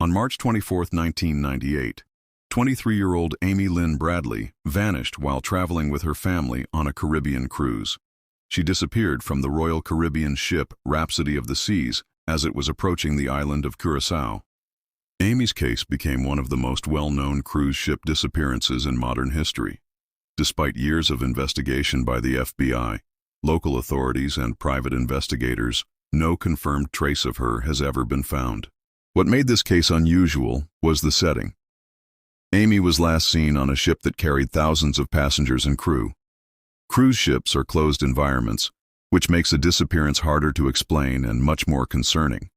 On March 24, 1998, 23-year-old Amy Lynn Bradley vanished while traveling with her family on a Caribbean cruise. She disappeared from the Royal Caribbean ship Rhapsody of the Seas as it was approaching the island of Curaçao. Amy's case became one of the most well-known cruise ship disappearances in modern history. Despite years of investigation by the FBI, local authorities, and private investigators, no confirmed trace of her has ever been found. What made this case unusual was the setting. Amy was last seen on a ship that carried thousands of passengers and crew. Cruise ships are closed environments, which makes a disappearance harder to explain and much more concerning.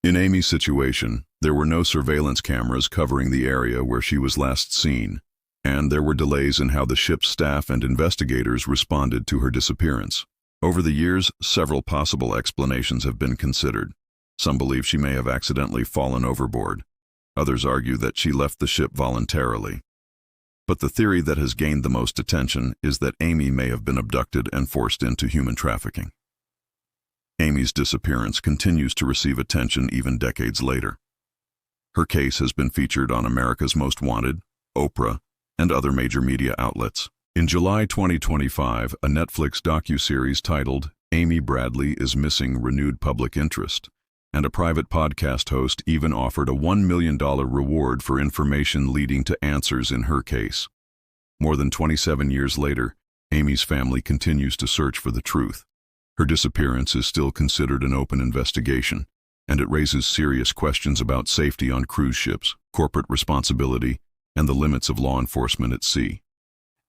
In Amy's situation, there were no surveillance cameras covering the area where she was last seen, and there were delays in how the ship's staff and investigators responded to her disappearance. Over the years, several possible explanations have been considered. Some believe she may have accidentally fallen overboard. Others argue that she left the ship voluntarily. But the theory that has gained the most attention is that Amy may have been abducted and forced into human trafficking. Amy's disappearance continues to receive attention even decades later. Her case has been featured on America's Most Wanted, Oprah, and other major media outlets. In July 2025, a Netflix docuseries titled Amy Bradley is Missing renewed public interest, and a private podcast host even offered a $1 million reward for information leading to answers in her case. More than 27 years later, Amy's family continues to search for the truth. Her disappearance is still considered an open investigation, and it raises serious questions about safety on cruise ships, corporate responsibility, and the limits of law enforcement at sea.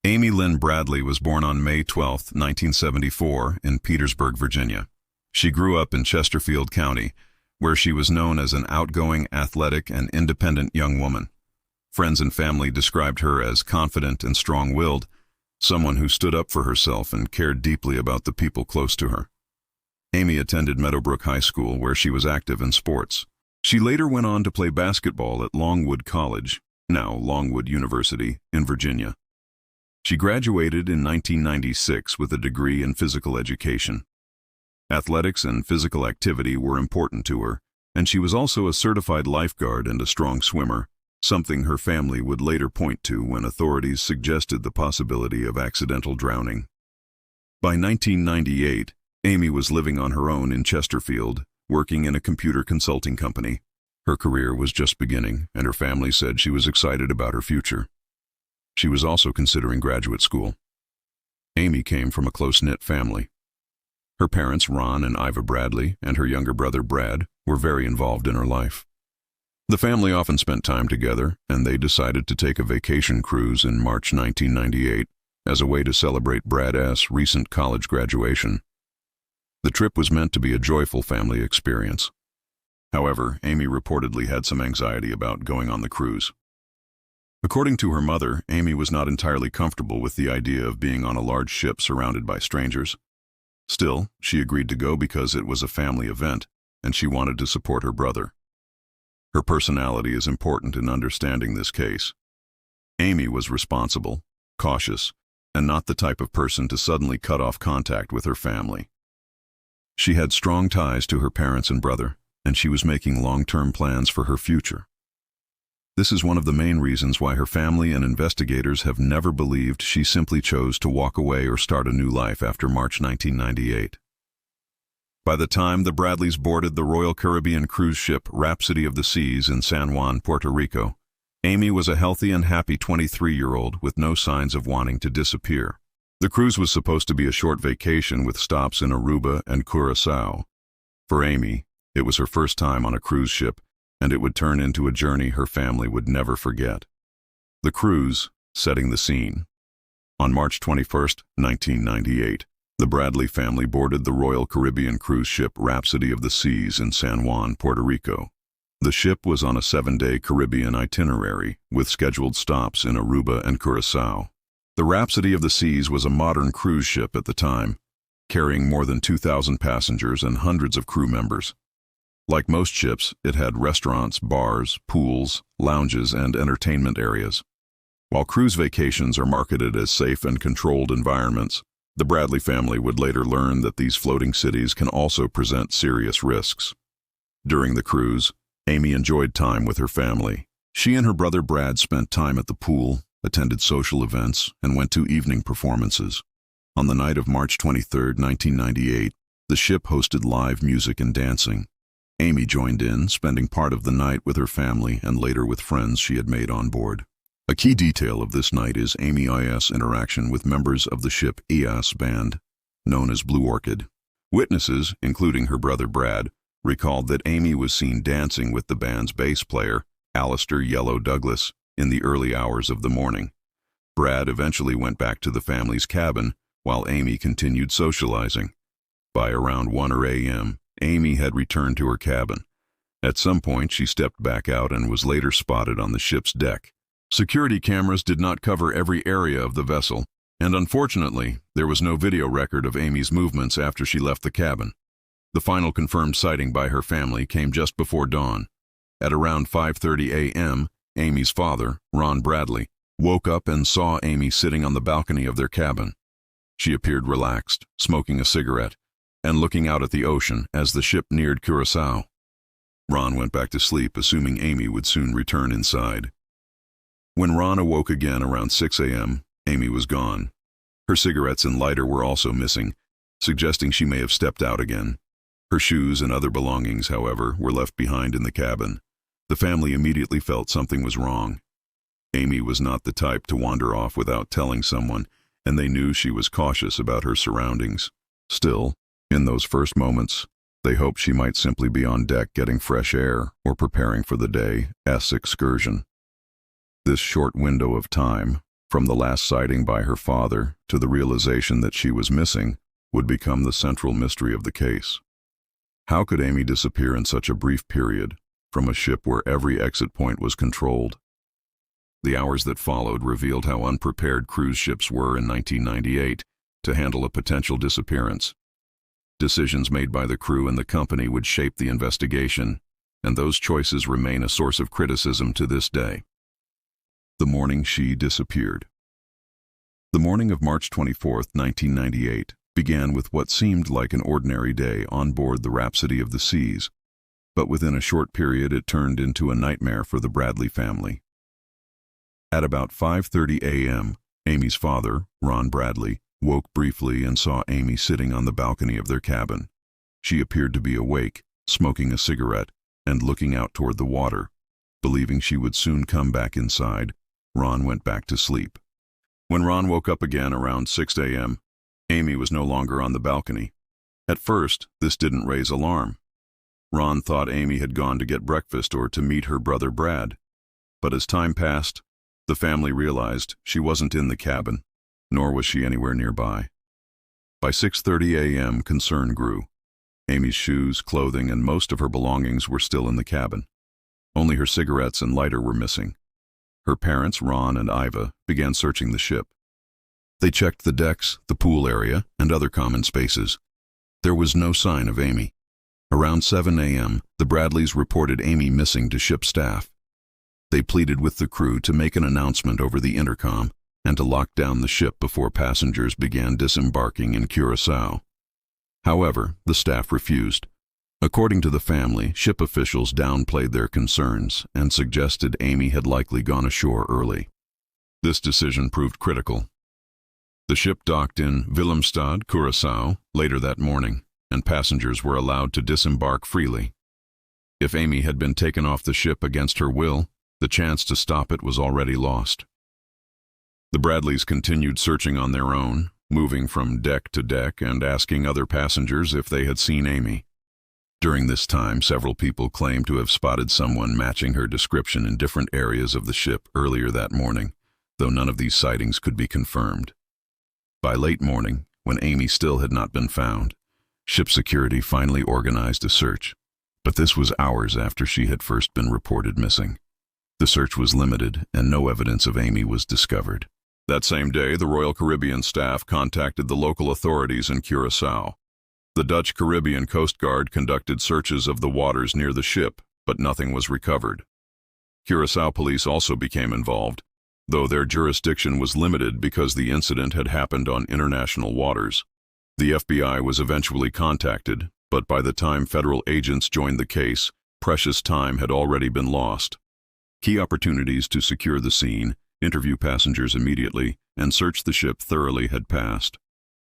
Amy Lynn Bradley was born on May 12, 1974, in Petersburg, Virginia. She grew up in Chesterfield County, where she was known as an outgoing, athletic, and independent young woman. Friends and family described her as confident and strong-willed, someone who stood up for herself and cared deeply about the people close to her. Amy attended Meadowbrook High School, where she was active in sports. She later went on to play basketball at Longwood College, now Longwood University, in Virginia. She graduated in 1996 with a degree in physical education. Athletics and physical activity were important to her, and she was also a certified lifeguard and a strong swimmer, something her family would later point to when authorities suggested the possibility of accidental drowning. By 1998, Amy was living on her own in Chesterfield, working in a computer consulting company. Her career was just beginning, and her family said she was excited about her future. She was also considering graduate school. Amy came from a close-knit family. Her parents, Ron and Iva Bradley, and her younger brother, Brad, were very involved in her life. The family often spent time together, and they decided to take a vacation cruise in March 1998 as a way to celebrate Brad's recent college graduation. The trip was meant to be a joyful family experience. However, Amy reportedly had some anxiety about going on the cruise. According to her mother, Amy was not entirely comfortable with the idea of being on a large ship surrounded by strangers. Still, she agreed to go because it was a family event, and she wanted to support her brother. Her personality is important in understanding this case. Amy was responsible, cautious, and not the type of person to suddenly cut off contact with her family. She had strong ties to her parents and brother, and she was making long-term plans for her future. This is one of the main reasons why her family and investigators have never believed she simply chose to walk away or start a new life after March 1998. By the time the Bradleys boarded the Royal Caribbean cruise ship Rhapsody of the Seas in San Juan, Puerto Rico, Amy was a healthy and happy 23-year-old with no signs of wanting to disappear. The cruise was supposed to be a short vacation with stops in Aruba and Curaçao. For Amy, it was her first time on a cruise ship, and it would turn into a journey her family would never forget. The cruise, setting the scene. On March 21, 1998, the Bradley family boarded the Royal Caribbean cruise ship Rhapsody of the Seas in San Juan, Puerto Rico. The ship was on a 7-day Caribbean itinerary, with scheduled stops in Aruba and Curaçao. The Rhapsody of the Seas was a modern cruise ship at the time, carrying more than 2,000 passengers and hundreds of crew members. Like most ships, it had restaurants, bars, pools, lounges, and entertainment areas. While cruise vacations are marketed as safe and controlled environments, the Bradley family would later learn that these floating cities can also present serious risks. During the cruise, Amy enjoyed time with her family. She and her brother Brad spent time at the pool, attended social events, and went to evening performances. On the night of March 23, 1998, the ship hosted live music and dancing. Amy joined in, spending part of the night with her family and later with friends she had made on board. A key detail of this night is Amy's interaction with members of the ship EAS band, known as Blue Orchid. Witnesses, including her brother Brad, recalled that Amy was seen dancing with the band's bass player, Alistair "Yellow" Douglas, in the early hours of the morning. Brad eventually went back to the family's cabin, while Amy continued socializing. By around 1 a.m., Amy had returned to her cabin. At some point, she stepped back out and was later spotted on the ship's deck. Security cameras did not cover every area of the vessel, and unfortunately, there was no video record of Amy's movements after she left the cabin. The final confirmed sighting by her family came just before dawn. At around 5:30 a.m., Amy's father, Ron Bradley, woke up and saw Amy sitting on the balcony of their cabin. She appeared relaxed, smoking a cigarette, and looking out at the ocean as the ship neared Curaçao. Ron went back to sleep, assuming Amy would soon return inside. When Ron awoke again around 6 a.m., Amy was gone. Her cigarettes and lighter were also missing, suggesting she may have stepped out again. Her shoes and other belongings, however, were left behind in the cabin. The family immediately felt something was wrong. Amy was not the type to wander off without telling someone, and they knew she was cautious about her surroundings. Still, in those first moments, they hoped she might simply be on deck getting fresh air or preparing for the day's excursion. This short window of time, from the last sighting by her father to the realization that she was missing, would become the central mystery of the case. How could Amy disappear in such a brief period from a ship where every exit point was controlled? The hours that followed revealed how unprepared cruise ships were in 1998 to handle a potential disappearance. Decisions made by the crew and the company would shape the investigation, and those choices remain a source of criticism to this day. The morning she disappeared. The morning of March 24, 1998, began with what seemed like an ordinary day on board the Rhapsody of the Seas, but within a short period it turned into a nightmare for the Bradley family. At about 5:30 a.m., Amy's father, Ron Bradley, woke briefly and saw Amy sitting on the balcony of their cabin. She appeared to be awake, smoking a cigarette, and looking out toward the water. Believing she would soon come back inside, Ron went back to sleep. When Ron woke up again around 6 a.m., Amy was no longer on the balcony. At first, this didn't raise alarm. Ron thought Amy had gone to get breakfast or to meet her brother Brad. But as time passed, the family realized she wasn't in the cabin, nor was she anywhere nearby. By 6:30 a.m., concern grew. Amy's shoes, clothing, and most of her belongings were still in the cabin. Only her cigarettes and lighter were missing. Her parents, Ron and Iva, began searching the ship. They checked the decks, the pool area, and other common spaces. There was no sign of Amy. Around 7 a.m., the Bradleys reported Amy missing to ship staff. They pleaded with the crew to make an announcement over the intercom and to lock down the ship before passengers began disembarking in Curaçao. However, the staff refused. According to the family, ship officials downplayed their concerns and suggested Amy had likely gone ashore early. This decision proved critical. The ship docked in Willemstad, Curaçao, later that morning, and passengers were allowed to disembark freely. If Amy had been taken off the ship against her will, the chance to stop it was already lost. The Bradleys continued searching on their own, moving from deck to deck and asking other passengers if they had seen Amy. During this time, several people claimed to have spotted someone matching her description in different areas of the ship earlier that morning, though none of these sightings could be confirmed. By late morning, when Amy still had not been found, ship security finally organized a search, but this was hours after she had first been reported missing. The search was limited, and no evidence of Amy was discovered. That same day, the Royal Caribbean staff contacted the local authorities in Curaçao. The Dutch Caribbean Coast Guard conducted searches of the waters near the ship, but nothing was recovered. Curaçao police also became involved, though their jurisdiction was limited because the incident had happened on international waters. The FBI was eventually contacted, but by the time federal agents joined the case, Precious time had already been lost. Key opportunities to secure the scene, interview passengers immediately, and search the ship thoroughly had passed.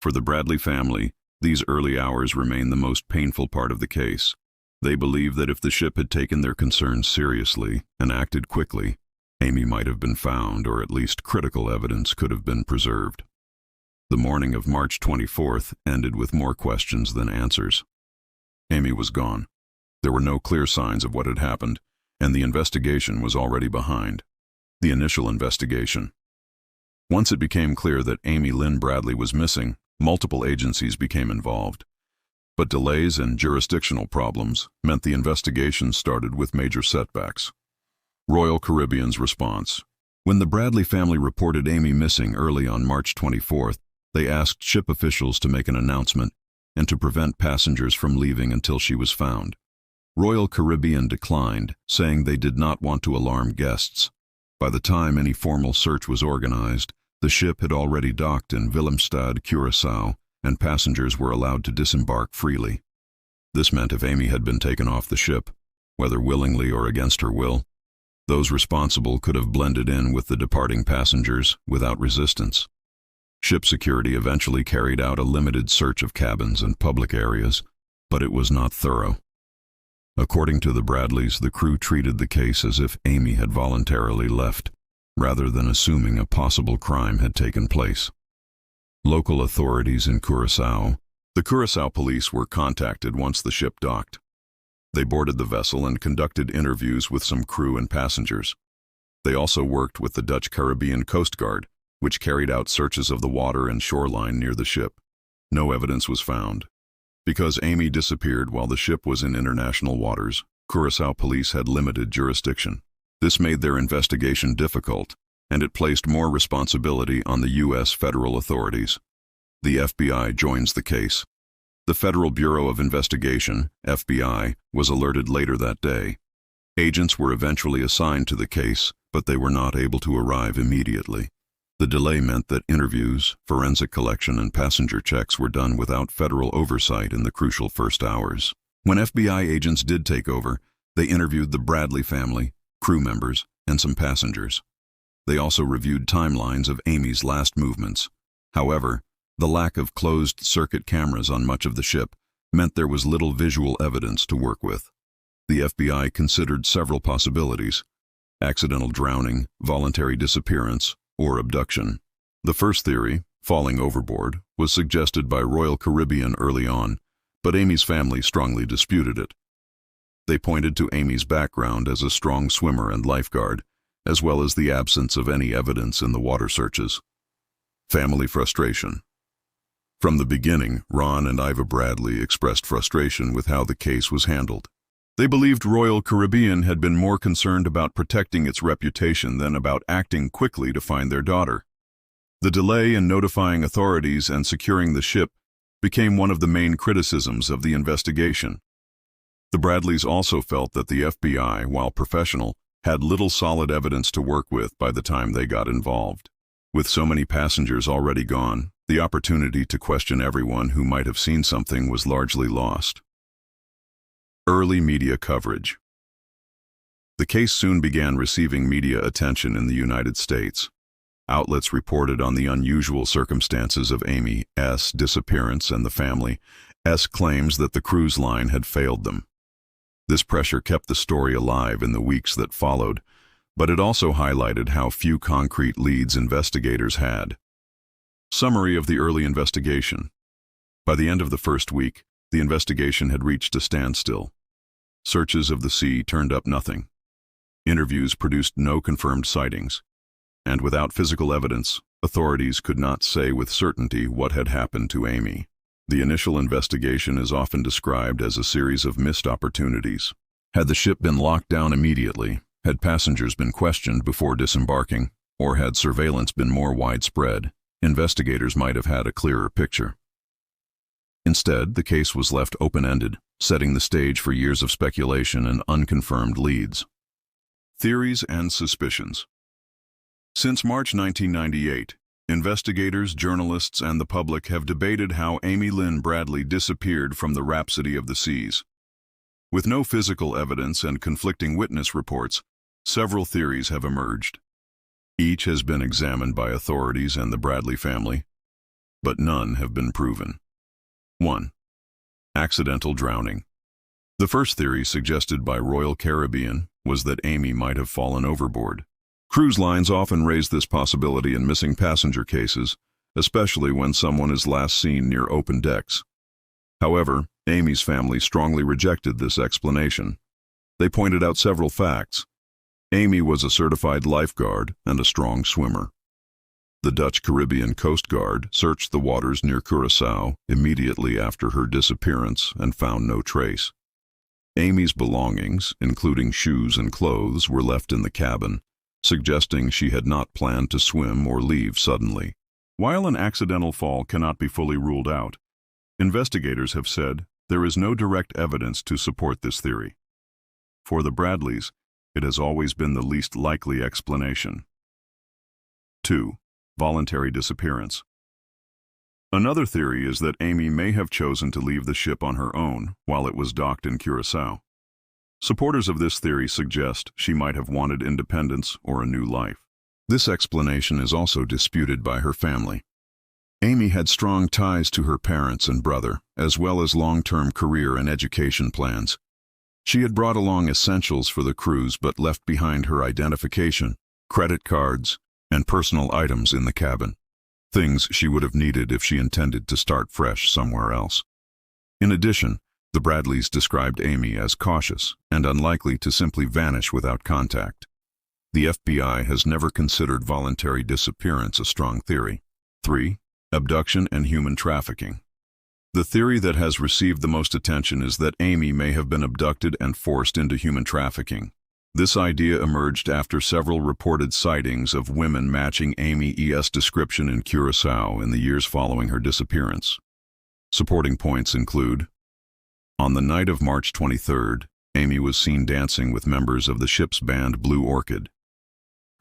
For the Bradley family, these early hours remain the most painful part of the case. They believe that if the ship had taken their concerns seriously and acted quickly, Amy might have been found, or at least critical evidence could have been preserved. The morning of March 24th ended with more questions than answers. Amy was gone. There were no clear signs of what had happened, and the investigation was already behind. The initial investigation. Once it became clear that Amy Lynn Bradley was missing, multiple agencies became involved. But delays and jurisdictional problems meant the investigation started with major setbacks. Royal Caribbean's response. When the Bradley family reported Amy missing early on March 24th, they asked ship officials to make an announcement and to prevent passengers from leaving until she was found. Royal Caribbean declined, saying they did not want to alarm guests. By the time any formal search was organized, the ship had already docked in Willemstad, Curaçao, and passengers were allowed to disembark freely. This meant if Amy had been taken off the ship, whether willingly or against her will, those responsible could have blended in with the departing passengers without resistance. Ship security eventually carried out a limited search of cabins and public areas, but it was not thorough. According to the Bradleys, the crew treated the case as if Amy had voluntarily left, rather than assuming a possible crime had taken place. Local authorities in Curaçao. The Curaçao police were contacted once the ship docked. They boarded the vessel and conducted interviews with some crew and passengers. They also worked with the Dutch Caribbean Coast Guard, which carried out searches of the water and shoreline near the ship. No evidence was found. Because Amy disappeared while the ship was in international waters, Curaçao police had limited jurisdiction. This made their investigation difficult, and it placed more responsibility on the U.S. federal authorities. The FBI joins the case. The Federal Bureau of Investigation, FBI, was alerted later that day. Agents were eventually assigned to the case, but they were not able to arrive immediately. The delay meant that interviews, forensic collection, and passenger checks were done without federal oversight in the crucial first hours. When FBI agents did take over, they interviewed the Bradley family, crew members, and some passengers. They also reviewed timelines of Amy's last movements. However, the lack of closed-circuit cameras on much of the ship meant there was little visual evidence to work with. The FBI considered several possibilities: accidental drowning, voluntary disappearance, or abduction. The first theory, falling overboard, was suggested by Royal Caribbean early on, but Amy's family strongly disputed it. They pointed to Amy's background as a strong swimmer and lifeguard, as well as the absence of any evidence in the water searches. Family frustration. From the beginning, Ron and Iva Bradley expressed frustration with how the case was handled. They believed Royal Caribbean had been more concerned about protecting its reputation than about acting quickly to find their daughter. The delay in notifying authorities and securing the ship became one of the main criticisms of the investigation. The Bradleys also felt that the FBI, while professional, had little solid evidence to work with by the time they got involved. With so many passengers already gone, the opportunity to question everyone who might have seen something was largely lost. Early media coverage. The case soon began receiving media attention in the United States. Outlets reported on the unusual circumstances of Amy's disappearance and the family's claims that the cruise line had failed them. This pressure kept the story alive in the weeks that followed, but it also highlighted how few concrete leads investigators had. Summary of the early investigation. By the end of the first week, the investigation had reached a standstill. Searches of the sea turned up nothing. Interviews produced no confirmed sightings. And without physical evidence, authorities could not say with certainty what had happened to Amy. The initial investigation is often described as a series of missed opportunities. Had the ship been locked down immediately, had passengers been questioned before disembarking, or had surveillance been more widespread, investigators might have had a clearer picture. Instead, the case was left open-ended, setting the stage for years of speculation and unconfirmed leads. Theories and suspicions. Since March 1998, investigators, journalists, and the public have debated how Amy Lynn Bradley disappeared from the Rhapsody of the Seas. With no physical evidence and conflicting witness reports, several theories have emerged. Each has been examined by authorities and the Bradley family, but none have been proven. 1. Accidental drowning. The first theory suggested by Royal Caribbean was that Amy might have fallen overboard. Cruise lines often raise this possibility in missing passenger cases, especially when someone is last seen near open decks. However, Amy's family strongly rejected this explanation. They pointed out several facts. Amy was a certified lifeguard and a strong swimmer. The Dutch Caribbean Coast Guard searched the waters near Curaçao immediately after her disappearance and found no trace. Amy's belongings, including shoes and clothes, were left in the cabin, suggesting she had not planned to swim or leave suddenly. While an accidental fall cannot be fully ruled out, investigators have said there is no direct evidence to support this theory. For the Bradleys, it has always been the least likely explanation. 2. Voluntary disappearance. Another theory is that Amy may have chosen to leave the ship on her own while it was docked in Curaçao. Supporters of this theory suggest she might have wanted independence or a new life. This explanation is also disputed by her family. Amy had strong ties to her parents and brother, as well as long-term career and education plans. She had brought along essentials for the cruise but left behind her identification, credit cards, and personal items in the cabin, things she would have needed if she intended to start fresh somewhere else. In addition, the Bradleys described Amy as cautious and unlikely to simply vanish without contact. The FBI has never considered voluntary disappearance a strong theory. 3. Abduction and human trafficking. The theory that has received the most attention is that Amy may have been abducted and forced into human trafficking. This idea emerged after several reported sightings of women matching Amy's description in Curaçao in the years following her disappearance. Supporting points include: on the night of March 23rd, Amy was seen dancing with members of the ship's band Blue Orchid.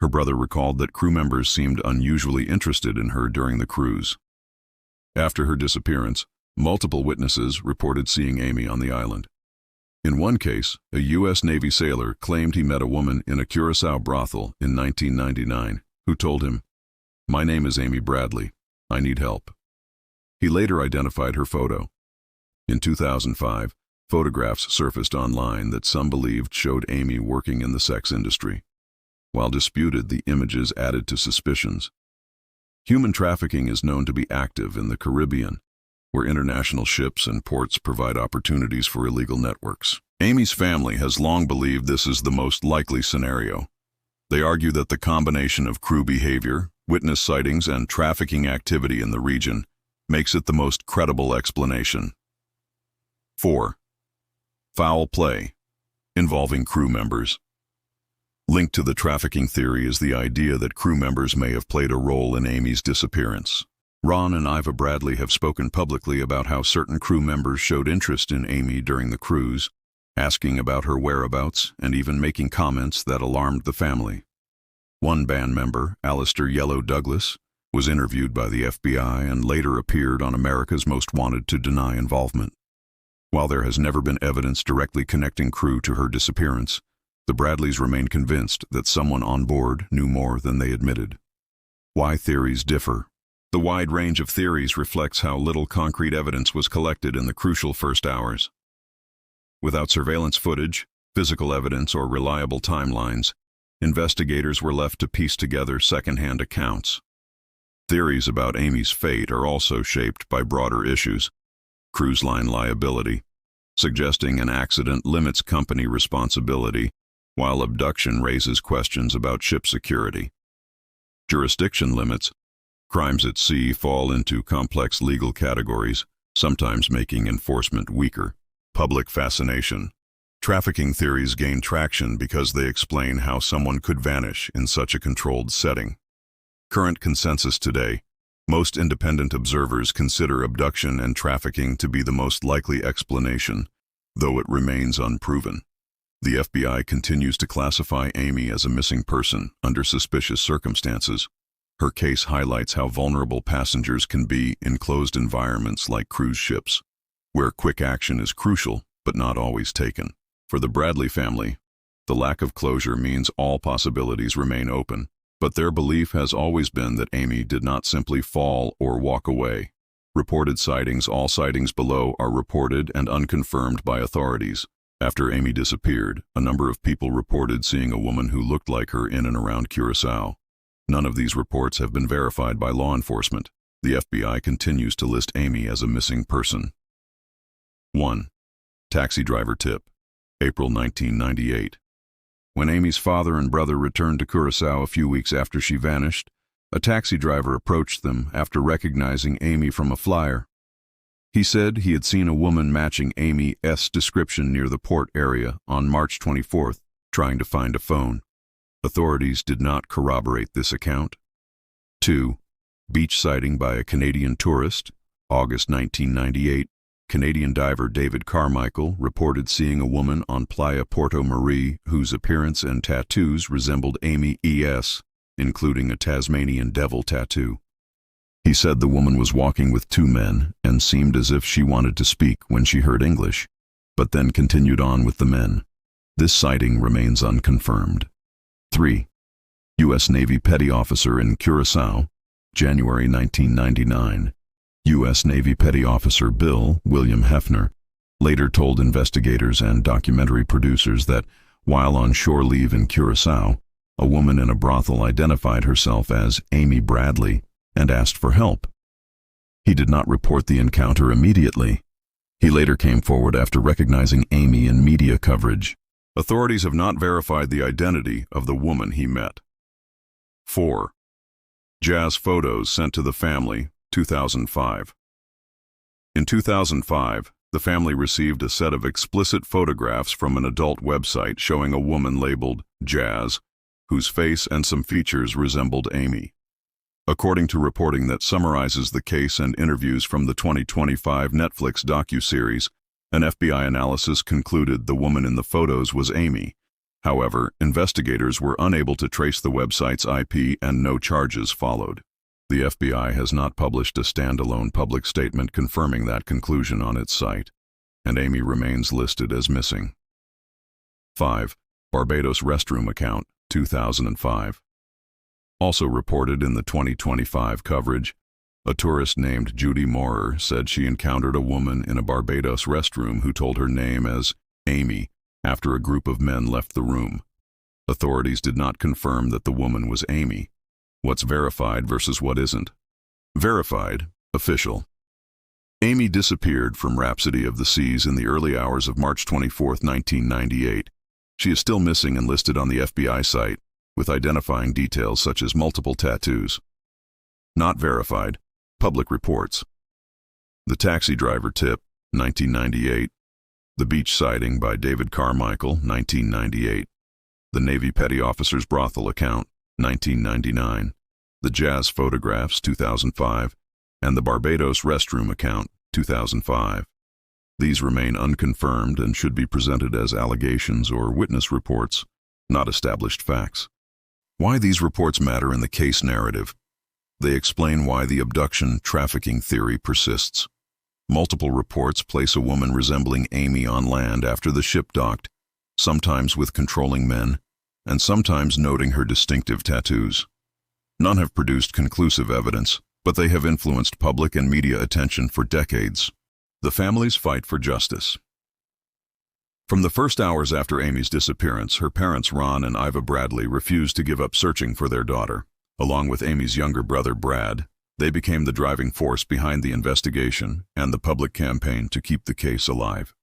Her brother recalled that crew members seemed unusually interested in her during the cruise. After her disappearance, multiple witnesses reported seeing Amy on the island. In one case, a U.S. Navy sailor claimed he met a woman in a Curaçao brothel in 1999 who told him, "My name is Amy Bradley. I need help." He later identified her photo. In 2005, photographs surfaced online that some believed showed Amy working in the sex industry. While disputed, the images added to suspicions. Human trafficking is known to be active in the Caribbean, where international ships and ports provide opportunities for illegal networks. Amy's family has long believed this is the most likely scenario. They argue that the combination of crew behavior, witness sightings, and trafficking activity in the region makes it the most credible explanation. 4. Foul play involving crew members. Linked to the trafficking theory is the idea that crew members may have played a role in Amy's disappearance. Ron and Iva Bradley have spoken publicly about how certain crew members showed interest in Amy during the cruise, asking about her whereabouts and even making comments that alarmed the family. One band member, Alistair Yellow Douglas, was interviewed by the FBI and later appeared on America's Most Wanted to deny involvement. While there has never been evidence directly connecting crew to her disappearance, the Bradleys remain convinced that someone on board knew more than they admitted. Why theories differ. The wide range of theories reflects how little concrete evidence was collected in the crucial first hours. Without surveillance footage, physical evidence, or reliable timelines, investigators were left to piece together second-hand accounts. Theories about Amy's fate are also shaped by broader issues. Cruise line liability, suggesting an accident limits company responsibility, while abduction raises questions about ship security. Jurisdiction limits. Crimes at sea fall into complex legal categories, sometimes making enforcement weaker. Public fascination. Trafficking theories gain traction because they explain how someone could vanish in such a controlled setting. Current consensus today. Most independent observers consider abduction and trafficking to be the most likely explanation, though it remains unproven. The FBI continues to classify Amy as a missing person under suspicious circumstances. Her case highlights how vulnerable passengers can be in closed environments like cruise ships, where quick action is crucial but not always taken. For the Bradley family, the lack of closure means all possibilities remain open, but their belief has always been that Amy did not simply fall or walk away. Reported sightings. All sightings below are reported and unconfirmed by authorities. After Amy disappeared, a number of people reported seeing a woman who looked like her in and around Curaçao. None of these reports have been verified by law enforcement. The FBI continues to list Amy as a missing person. 1. Taxi driver tip. April 1998. When Amy's father and brother returned to Curaçao a few weeks after she vanished, a taxi driver approached them after recognizing Amy from a flyer. He said he had seen a woman matching Amy's description near the port area on March 24th, trying to find a phone. Authorities did not corroborate this account. 2. Beach sighting by a Canadian tourist. August 1998. Canadian diver David Carmichael reported seeing a woman on Playa Porto Marie whose appearance and tattoos resembled Amy's, including a Tasmanian devil tattoo. He said the woman was walking with two men and seemed as if she wanted to speak when she heard English, but then continued on with the men. This sighting remains unconfirmed. 3. U.S. Navy Petty Officer in Curaçao, January 1999. U.S. Navy Petty Officer Bill William Hefner later told investigators and documentary producers that, while on shore leave in Curaçao, a woman in a brothel identified herself as Amy Bradley and asked for help. He did not report the encounter immediately. He later came forward after recognizing Amy in media coverage. Authorities have not verified the identity of the woman he met. 4. Jazz photos sent to the family, 2005. In 2005, the family received a set of explicit photographs from an adult website showing a woman labeled Jazz, whose face and some features resembled Amy. According to reporting that summarizes the case and interviews from the 2025 Netflix docuseries, an FBI analysis concluded the woman in the photos was Amy. However, investigators were unable to trace the website's IP and no charges followed. The FBI has not published a standalone public statement confirming that conclusion on its site, and Amy remains listed as missing. 5. Barbados restroom account, 2005. Also reported in the 2025 coverage, a tourist named Judy Moorer said she encountered a woman in a Barbados restroom who told her name as Amy after a group of men left the room. Authorities did not confirm that the woman was Amy. What's verified versus what isn't? Verified, official. Amy disappeared from Rhapsody of the Seas in the early hours of March 24, 1998. She is still missing and listed on the FBI site, with identifying details such as multiple tattoos. Not verified, public reports. The taxi driver tip, 1998. The beach sighting by David Carmichael, 1998. The Navy Petty Officer's brothel account, 1999. The Jazz photographs, 2005. And the Barbados restroom account, 2005. These remain unconfirmed and should be presented as allegations or witness reports, not established facts. Why these reports matter in the case narrative? They explain why the abduction trafficking theory persists. Multiple reports place a woman resembling Amy on land after the ship docked, sometimes with controlling men, and sometimes noting her distinctive tattoos. None have produced conclusive evidence, but they have influenced public and media attention for decades. The family's fight for justice. From the first hours after Amy's disappearance, her parents Ron and Iva Bradley refused to give up searching for their daughter. Along with Amy's younger brother Brad, they became the driving force behind the investigation and the public campaign to keep the case alive.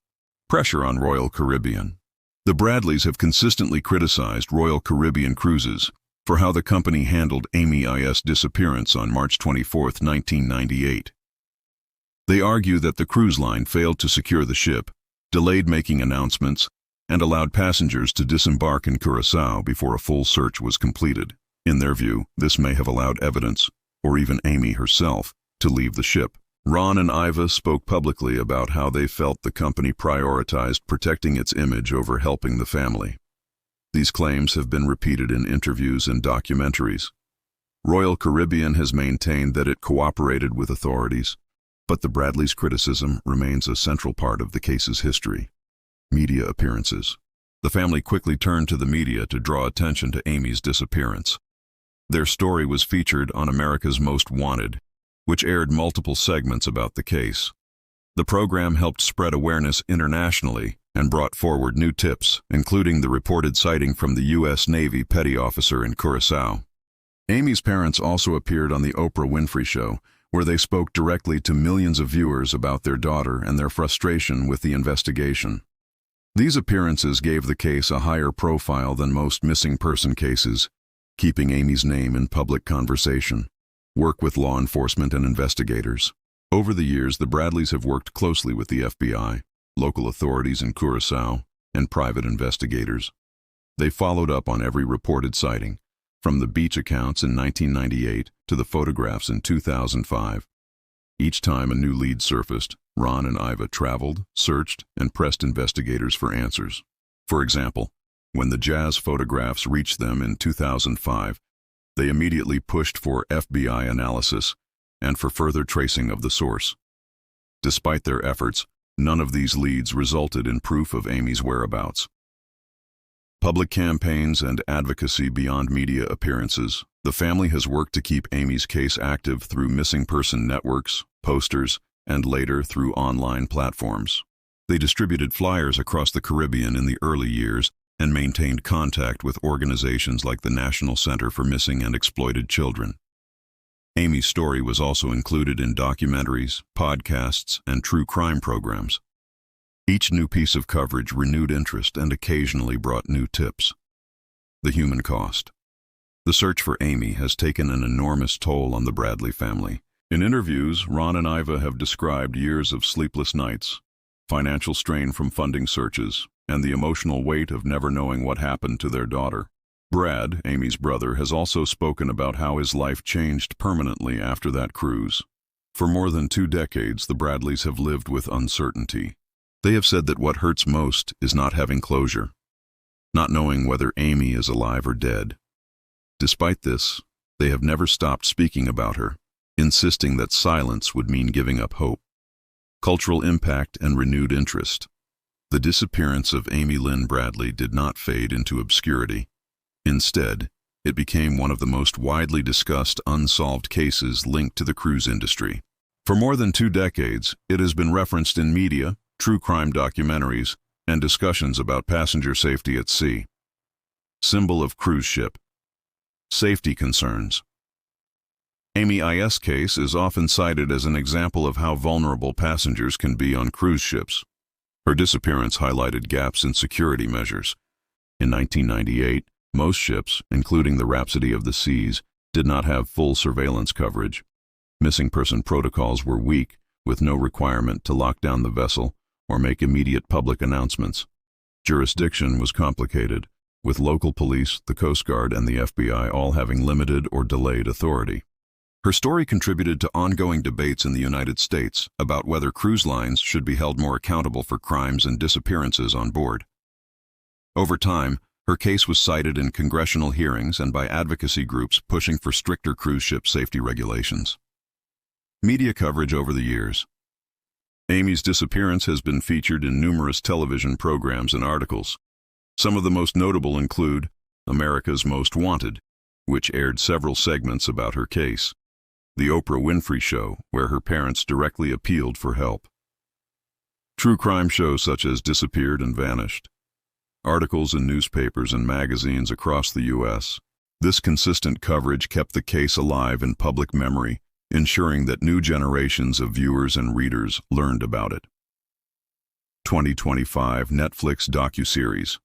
Pressure on Royal Caribbean. The Bradleys have consistently criticized Royal Caribbean Cruises for how the company handled Amy's disappearance on March 24, 1998. They argue that the cruise line failed to secure the ship, delayed making announcements, and allowed passengers to disembark in Curaçao before a full search was completed. In their view, this may have allowed evidence, or even Amy herself, to leave the ship. Ron and Iva spoke publicly about how they felt the company prioritized protecting its image over helping the family. These claims have been repeated in interviews and documentaries. Royal Caribbean has maintained that it cooperated with authorities, but the Bradleys' criticism remains a central part of the case's history. Media appearances. The family quickly turned to the media to draw attention to Amy's disappearance. Their story was featured on America's Most Wanted, which aired multiple segments about the case. The program helped spread awareness internationally and brought forward new tips, including the reported sighting from the U.S. Navy petty officer in Curaçao. Amy's parents also appeared on the Oprah Winfrey Show, where they spoke directly to millions of viewers about their daughter and their frustration with the investigation. These appearances gave the case a higher profile than most missing person cases, keeping Amy's name in public conversation. Work with law enforcement and investigators. Over the years, the Bradleys have worked closely with the FBI, local authorities in Curaçao, and private investigators. They followed up on every reported sighting, from the beach accounts in 1998 to the photographs in 2005. Each time a new lead surfaced, Ron and Iva traveled, searched, and pressed investigators for answers. For example, when the jazz photographs reached them in 2005, they immediately pushed for FBI analysis and for further tracing of the source. Despite their efforts, none of these leads resulted in proof of Amy's whereabouts. Public campaigns and advocacy beyond media appearances. The family has worked to keep Amy's case active through missing person networks, posters, and later through online platforms. They distributed flyers across the Caribbean in the early years and maintained contact with organizations like the National Center for Missing and Exploited Children. Amy's story was also included in documentaries, podcasts, and true crime programs. Each new piece of coverage renewed interest and occasionally brought new tips. The human cost. The search for Amy has taken an enormous toll on the Bradley family. In interviews, Ron and Iva have described years of sleepless nights, financial strain from funding searches, and the emotional weight of never knowing what happened to their daughter. Brad, Amy's brother, has also spoken about how his life changed permanently after that cruise. For more than 2 decades, the Bradleys have lived with uncertainty. They have said that what hurts most is not having closure, not knowing whether Amy is alive or dead. Despite this, they have never stopped speaking about her, insisting that silence would mean giving up hope. Cultural impact and renewed interest. The disappearance of Amy Lynn Bradley did not fade into obscurity. Instead, it became one of the most widely discussed unsolved cases linked to the cruise industry. For more than 2 decades, it has been referenced in media, true crime documentaries, and discussions about passenger safety at sea. Symbol of cruise ship. Safety concerns. Amy I.'s case is often cited as an example of how vulnerable passengers can be on cruise ships. Her disappearance highlighted gaps in security measures. In 1998, most ships, including the Rhapsody of the Seas, did not have full surveillance coverage. Missing person protocols were weak, with no requirement to lock down the vessel or make immediate public announcements. Jurisdiction was complicated, with local police, the Coast Guard, and the FBI all having limited or delayed authority. Her story contributed to ongoing debates in the United States about whether cruise lines should be held more accountable for crimes and disappearances on board. Over time, her case was cited in congressional hearings and by advocacy groups pushing for stricter cruise ship safety regulations. Media coverage over the years. Amy's disappearance has been featured in numerous television programs and articles. Some of the most notable include America's Most Wanted, which aired several segments about her case. The Oprah Winfrey Show, where her parents directly appealed for help. True crime shows such as Disappeared and Vanished. Articles in newspapers and magazines across the U.S. This consistent coverage kept the case alive in public memory, ensuring that new generations of viewers and readers learned about it. 2025 Netflix docuseries.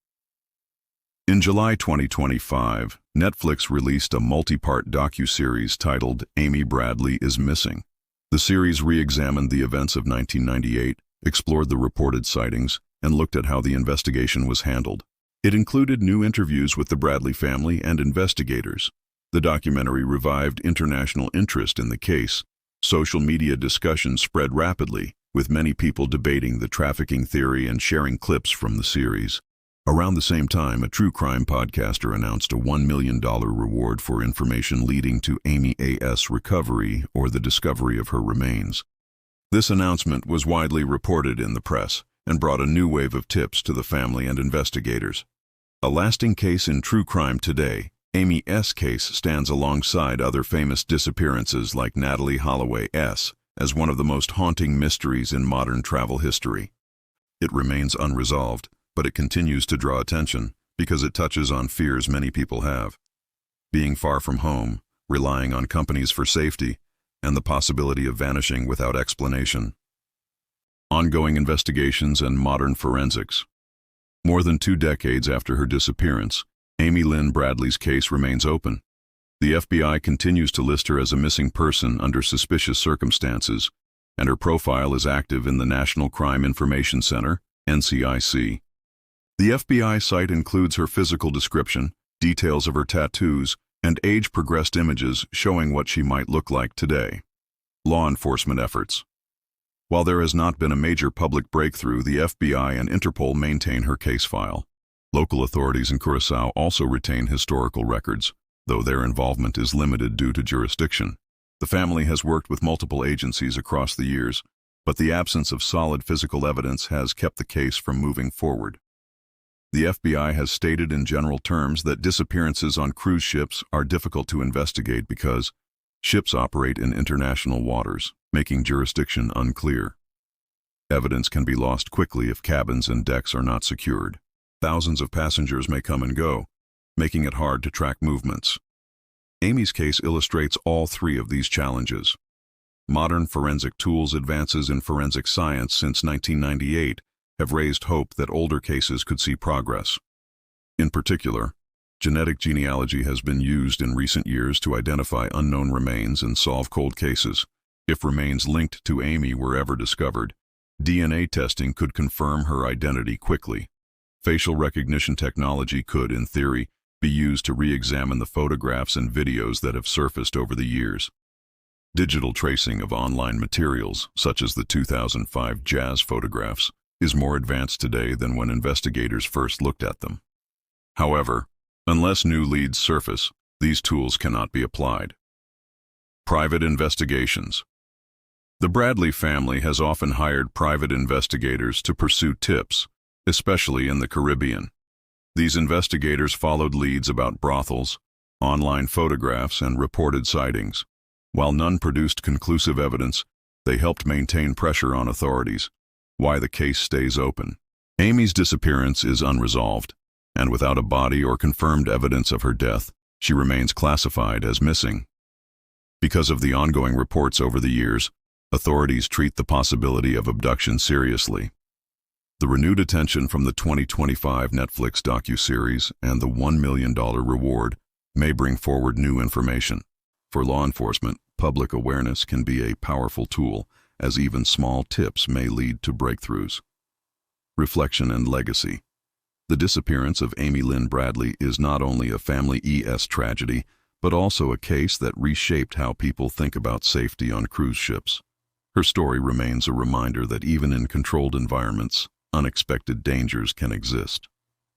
In July 2025, Netflix released a multi-part docuseries titled Amy Bradley is Missing. The series re-examined the events of 1998, explored the reported sightings, and looked at how the investigation was handled. It included new interviews with the Bradley family and investigators. The documentary revived international interest in the case. Social media discussion spread rapidly, with many people debating the trafficking theory and sharing clips from the series. Around the same time, a true crime podcaster announced a $1 million reward for information leading to Amy A.'s recovery or the discovery of her remains. This announcement was widely reported in the press, and brought a new wave of tips to the family and investigators. A lasting case in true crime today, Amy S. case stands alongside other famous disappearances like Natalie Holloway S. as one of the most haunting mysteries in modern travel history. It remains unresolved, but it continues to draw attention because it touches on fears many people have. Being far from home, relying on companies for safety, and the possibility of vanishing without explanation. Ongoing investigations and modern forensics. More than 2 decades after her disappearance, Amy Lynn Bradley's case remains open. The FBI continues to list her as a missing person under suspicious circumstances, and her profile is active in the National Crime Information Center, NCIC. The FBI site includes her physical description, details of her tattoos, and age-progressed images showing what she might look like today. Law enforcement efforts. While there has not been a major public breakthrough, the FBI and Interpol maintain her case file. Local authorities in Curaçao also retain historical records, though their involvement is limited due to jurisdiction. The family has worked with multiple agencies across the years, but the absence of solid physical evidence has kept the case from moving forward. The FBI has stated in general terms that disappearances on cruise ships are difficult to investigate because ships operate in international waters, making jurisdiction unclear. Evidence can be lost quickly if cabins and decks are not secured. Thousands of passengers may come and go, making it hard to track movements. Amy's case illustrates all 3 of these challenges. Modern forensic tools, advances in forensic science since 1998, have raised hope that older cases could see progress. In particular, genetic genealogy has been used in recent years to identify unknown remains and solve cold cases. If remains linked to Amy were ever discovered, DNA testing could confirm her identity quickly. Facial recognition technology could, in theory, be used to re-examine the photographs and videos that have surfaced over the years. Digital tracing of online materials, such as the 2005 jazz photographs, is more advanced today than when investigators first looked at them. However, unless new leads surface, these tools cannot be applied. Private investigations. The Bradley family has often hired private investigators to pursue tips, especially in the Caribbean. These investigators followed leads about brothels, online photographs, and reported sightings. While none produced conclusive evidence, they helped maintain pressure on authorities. Why the case stays open. Amy's disappearance is unresolved, and without a body or confirmed evidence of her death, she remains classified as missing. Because of the ongoing reports over the years, authorities treat the possibility of abduction seriously. The renewed attention from the 2025 Netflix docuseries and the $1 million reward may bring forward new information. For law enforcement, public awareness can be a powerful tool, as even small tips may lead to breakthroughs. Reflection and legacy. The disappearance of Amy Lynn Bradley is not only a family tragedy, but also a case that reshaped how people think about safety on cruise ships. Her story remains a reminder that even in controlled environments, unexpected dangers can exist.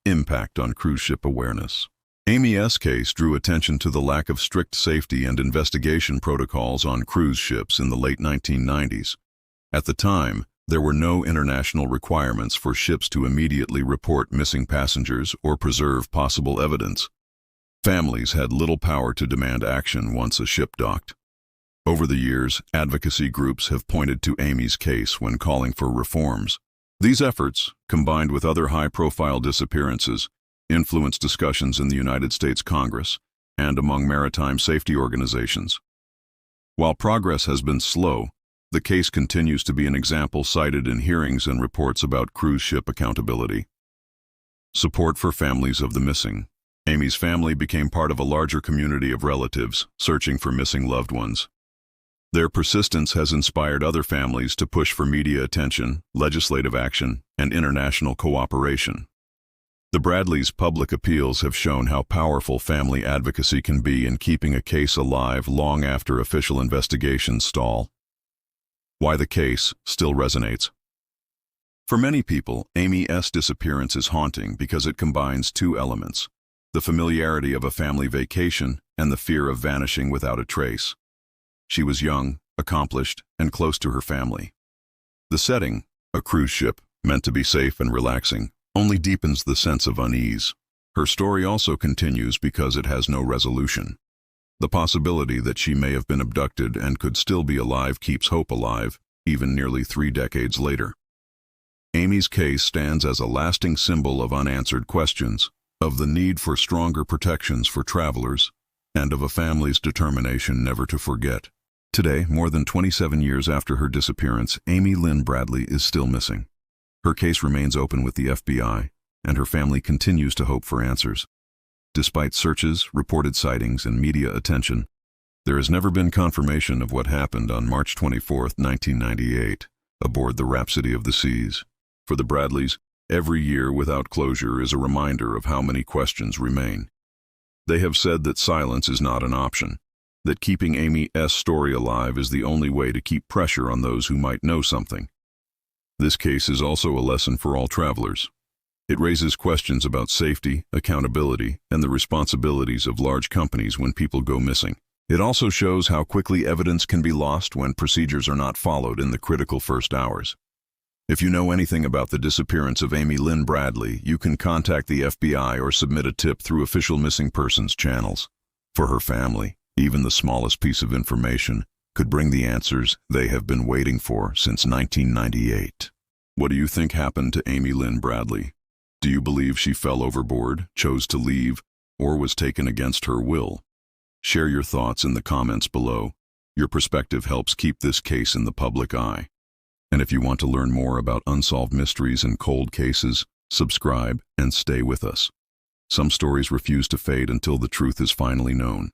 Impact on cruise ship awareness. Amy's case drew attention to the lack of strict safety and investigation protocols on cruise ships in the late 1990s. At the time, there were no international requirements for ships to immediately report missing passengers or preserve possible evidence. Families had little power to demand action once a ship docked. Over the years, advocacy groups have pointed to Amy's case when calling for reforms. These efforts, combined with other high-profile disappearances, influenced discussions in the United States Congress and among maritime safety organizations. While progress has been slow, the case continues to be an example cited in hearings and reports about cruise ship accountability. Support for families of the missing. Amy's family became part of a larger community of relatives searching for missing loved ones. Their persistence has inspired other families to push for media attention, legislative action, and international cooperation. The Bradleys' public appeals have shown how powerful family advocacy can be in keeping a case alive long after official investigations stall. Why the case still resonates. For many people, Amy's disappearance is haunting because it combines 2 elements: the familiarity of a family vacation and the fear of vanishing without a trace. She was young, accomplished, and close to her family. The setting, a cruise ship, meant to be safe and relaxing, only deepens the sense of unease. Her story also continues because it has no resolution. The possibility that she may have been abducted and could still be alive keeps hope alive, even nearly 3 decades later. Amy's case stands as a lasting symbol of unanswered questions, of the need for stronger protections for travelers, and of a family's determination never to forget. Today, more than 27 years after her disappearance, Amy Lynn Bradley is still missing. Her case remains open with the FBI, and her family continues to hope for answers. Despite searches, reported sightings, and media attention, there has never been confirmation of what happened on March 24, 1998, aboard the Rhapsody of the Seas. For the Bradleys, every year without closure is a reminder of how many questions remain. They have said that silence is not an option, that keeping Amy's story alive is the only way to keep pressure on those who might know something. This case is also a lesson for all travelers. It raises questions about safety, accountability, and the responsibilities of large companies when people go missing. It also shows how quickly evidence can be lost when procedures are not followed in the critical first hours. If you know anything about the disappearance of Amy Lynn Bradley, you can contact the FBI or submit a tip through official missing persons channels. For her family, even the smallest piece of information could bring the answers they have been waiting for since 1998. What do you think happened to Amy Lynn Bradley? Do you believe she fell overboard, chose to leave, or was taken against her will? Share your thoughts in the comments below. Your perspective helps keep this case in the public eye. And if you want to learn more about unsolved mysteries and cold cases, subscribe and stay with us. Some stories refuse to fade until the truth is finally known.